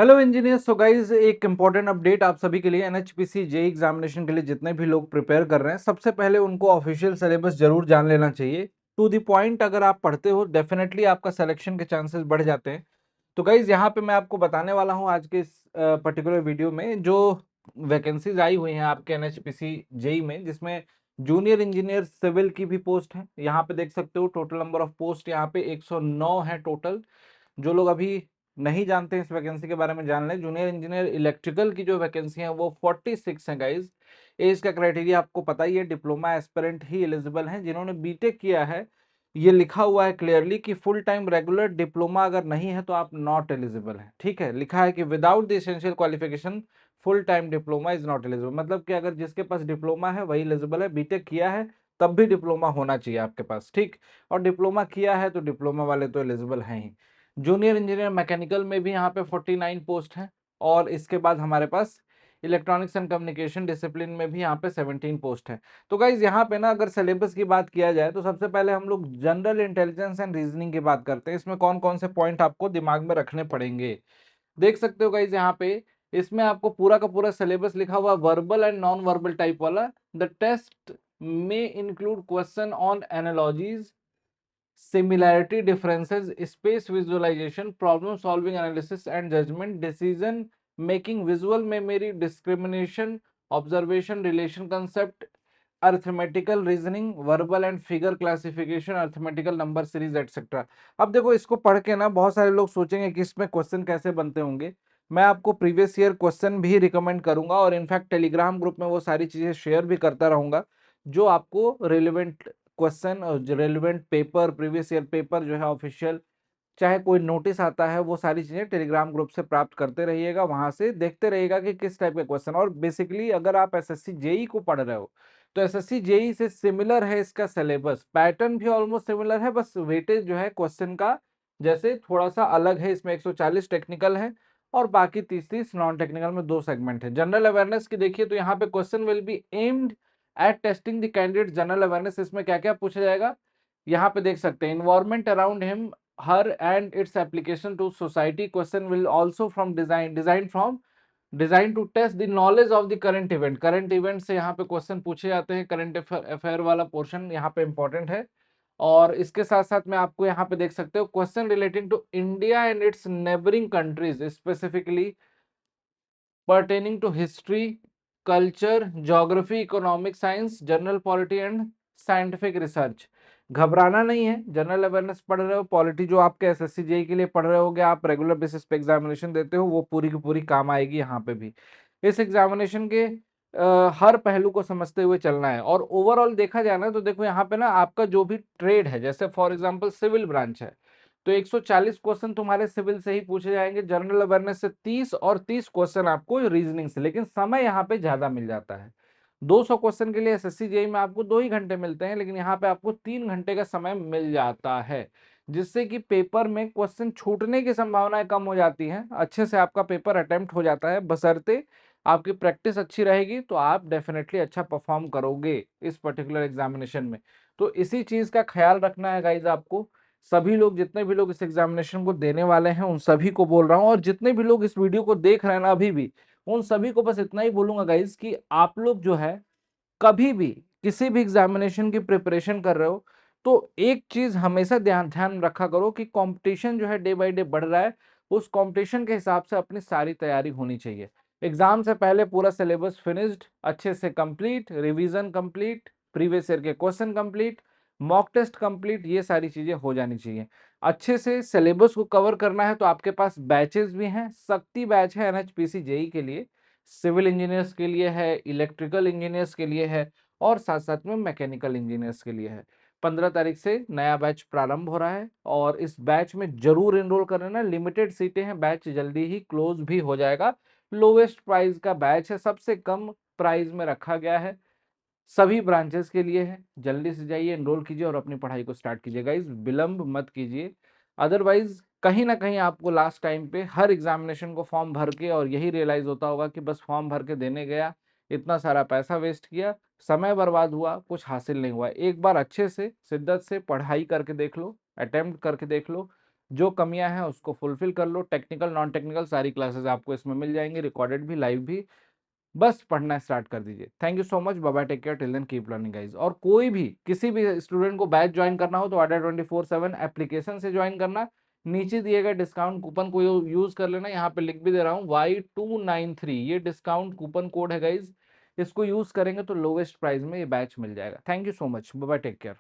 Hello engineers. So guys एक important update आप सभी के लिए। एनएचपीसी जेई एग्जामिनेशन के लिए जितने भी लोग प्रिपेयर कर रहे हैं, सबसे पहले उनको ऑफिशियल सिलेबस जरूर जान लेना चाहिए। टू द पॉइंट अगर आप पढ़ते हो, डेफिनेटली आपका सिलेक्शन के चांसेस बढ़ जाते हैं। तो गाइज यहाँ पे मैं आपको बताने वाला हूँ आज के इस पर्टिकुलर वीडियो में जो वैकेंसीज आई हुई हैं आपके एनएचपीसी जेई में, जिसमें जूनियर इंजीनियर सिविल की भी पोस्ट है। यहाँ पे देख सकते हो टोटल नंबर ऑफ पोस्ट यहाँ पे 109 है टोटल। जो लोग अभी नहीं जानते इस वैकेंसी के बारे में जान लें। जूनियर इंजीनियर इलेक्ट्रिकल की जो वैकेंसी है वो 46 है गाइज। एज का क्राइटेरिया आपको पता ही है, डिप्लोमा एस्पिरेंट ही एलिजिबल हैं। जिन्होंने बीटेक किया है, ये लिखा हुआ है क्लियरली कि फुल टाइम रेगुलर डिप्लोमा अगर नहीं है तो आप नॉट एलिजिबल हैं। ठीक है, लिखा है कि without the essential qualification full time diploma is not eligible. मतलब कि अगर जिसके पास डिप्लोमा है वही एलिजिबल है, बीटेक किया है तब भी डिप्लोमा होना चाहिए आपके पास। ठीक, और डिप्लोमा किया है तो डिप्लोमा वाले तो एलिजिबल हैं ही। जूनियर इंजीनियर मैकेनिकल में भी यहाँ पे 49 पोस्ट हैं। और इसके बाद हमारे पास इलेक्ट्रॉनिक्स एंड कम्युनिकेशन डिसिप्लिन में भी यहाँ पे 17 पोस्ट है। तो गाइज यहाँ पे ना अगर सिलेबस की बात किया जाए तो सबसे पहले हम लोग जनरल इंटेलिजेंस एंड रीजनिंग की बात करते हैं। इसमें कौन कौन से पॉइंट आपको दिमाग में रखने पड़ेंगे, देख सकते हो गाइज यहाँ पे। इसमें आपको पूरा का पूरा सिलेबस लिखा हुआ verbal and non verbal type वाला। द टेस्ट में include question on analogies, similarity differences, space visualization, problem solving analysis and judgment, decision making, visual memory, discrimination, observation, relation concept, arithmetical reasoning, verbal and figure classification, arithmetical number series etcetera. अब देखो, इसको पढ़ के ना बहुत सारे लोग सोचेंगे कि इसमें क्वेश्चन कैसे बनते होंगे। मैं आपको प्रीवियस ईयर क्वेश्चन भी रिकमेंड करूंगा और इनफैक्ट टेलीग्राम ग्रुप में वो सारी चीजें शेयर भी करता रहूंगा जो आपको रिलेवेंट क्वेश्चन और relevant paper, previous year paper जो है ऑफिशियल, चाहे कोई नोटिस आता है, वो सारी चीजें टेलीग्राम ग्रुप से प्राप्त करते रहिएगा। वहां से देखते रहिएगा कि किस टाइप के क्वेश्चन। और बेसिकली अगर आप एसएससी जेई को पढ़ रहे हो तो एसएससी जेई से सिमिलर है इसका सिलेबस, पैटर्न भी ऑलमोस्ट सिमिलर है, बस वेटेज जो है क्वेश्चन का जैसे थोड़ा सा अलग है। इसमें 140 टेक्निकल है और बाकी 30-30 नॉन टेक्निकल में दो सेगमेंट है। जनरल अवेयरनेस की देखिए तो यहाँ पे question will be aimed at testing the candidate general awareness. इसमें क्या क्या पूछा जाएगा यहाँ पे देख सकते हैं। Environment around him, her and its application to society. Question will also from design to test the knowledge of the current event. Current event से यहाँ पे क्वेश्चन पूछे जाते हैं। करंट अफेयर वाला पोर्शन यहाँ पे इंपॉर्टेंट है। और इसके साथ साथ में आपको यहाँ पे देख सकते हो question relating to India and its neighbouring countries, specifically pertaining to history, culture, geography, economic science, general polity and scientific research. घबराना नहीं है, जनरल अवेयरनेस पढ़ रहे हो, पॉलिटी जो आपके एसएससी जेई के लिए पढ़ रहे होगे, आप रेगुलर बेसिस पे एग्जामिनेशन देते हो, वो पूरी की पूरी काम आएगी यहाँ पे भी। इस एग्जामिनेशन के हर पहलू को समझते हुए चलना है। और ओवरऑल देखा जाए ना तो देखो यहाँ पे ना आपका जो भी ट्रेड है, जैसे फॉर एग्जांपल सिविल ब्रांच है तो 140 क्वेश्चन तुम्हारे सिविल से ही पूछे जाएंगे, जनरल अवेयरनेस से 30 और 30 क्वेश्चन आपको रीजनिंग से। लेकिन समय यहाँ पे ज्यादा मिल जाता है। 200 क्वेश्चन के लिए एसएससी जेई में आपको 2 ही घंटे मिलते हैं, लेकिन यहाँ पे आपको 3 घंटे का समय मिल जाता है, जिससे कि पेपर में क्वेश्चन छूटने की संभावनाएं कम हो जाती हैं। अच्छे से आपका पेपर अटेम्प्ट हो जाता है, बशर्ते आपकी प्रैक्टिस अच्छी रहेगी तो आप डेफिनेटली अच्छा परफॉर्म करोगे इस पर्टिकुलर एग्जामिनेशन में। तो इसी चीज का ख्याल रखना है गाइज आपको। सभी लोग, जितने भी लोग इस एग्जामिनेशन को देने वाले हैं, उन सभी को बोल रहा हूं, और जितने भी लोग इस वीडियो को देख रहे हैं ना अभी भी, उन सभी को बस इतना ही बोलूंगा गाइज कि आप लोग जो है कभी भी किसी भी एग्जामिनेशन की प्रिपरेशन कर रहे हो तो एक चीज हमेशा ध्यान ध्यान रखा करो कि कंपटीशन जो है डे बाय डे बढ़ रहा है। उस कंपटीशन के हिसाब से अपनी सारी तैयारी होनी चाहिए। एग्जाम से पहले पूरा सिलेबस फिनिश्ड, अच्छे से complete, revision complete, previous year के question complete, mock test complete, ये सारी चीजें हो जानी चाहिए। अच्छे से सिलेबस को कवर करना है तो आपके पास बैचेस भी हैं। शक्ति बैच है एनएचपीसी जेई के लिए, सिविल इंजीनियर्स के लिए है, इलेक्ट्रिकल इंजीनियर्स के लिए है और साथ साथ में मैकेनिकल इंजीनियर्स के लिए है। 15 तारीख से नया बैच प्रारंभ हो रहा है और इस बैच में जरूर एनरोल कर लेना। लिमिटेड सीटें हैं, बैच जल्दी ही क्लोज भी हो जाएगा। लोवेस्ट प्राइस का बैच है, सबसे कम प्राइस में रखा गया है, सभी ब्रांचेस के लिए है। जल्दी से जाइए, एनरोल कीजिए और अपनी पढ़ाई को स्टार्ट कीजिए गाइज, विलंब मत कीजिए। अदरवाइज कहीं ना कहीं आपको लास्ट टाइम पे हर एग्जामिनेशन को फॉर्म भर के और यही रियलाइज होता होगा कि बस फॉर्म भर के देने गया, इतना सारा पैसा वेस्ट किया, समय बर्बाद हुआ, कुछ हासिल नहीं हुआ। एक बार अच्छे से शिद्दत से पढ़ाई करके देख लो, अटेम्प्ट करके देख लो, जो कमियाँ हैं उसको फुलफ़िल कर लो, टेक्निकल, नॉन टेक्निकल सारी क्लासेस आपको इसमें मिल जाएँगी, रिकॉर्डेड भी, लाइव भी। बस पढ़ना स्टार्ट कर दीजिए। Thank you so much, bye bye, take care, till then keep learning guys. और कोई भी किसी भी स्टूडेंट को बैच ज्वाइन करना हो तो अड्डा 24/7 एप्लीकेशन से ज्वाइन करना, नीचे दिए गए डिस्काउंट कूपन को यूज कर लेना। यहाँ पे लिख भी दे रहा हूँ Y293, ये डिस्काउंट कूपन कोड है गाइज, इसको यूज करेंगे तो लोवेस्ट प्राइस में ये बैच मिल जाएगा। Thank you so much, bye bye, take care.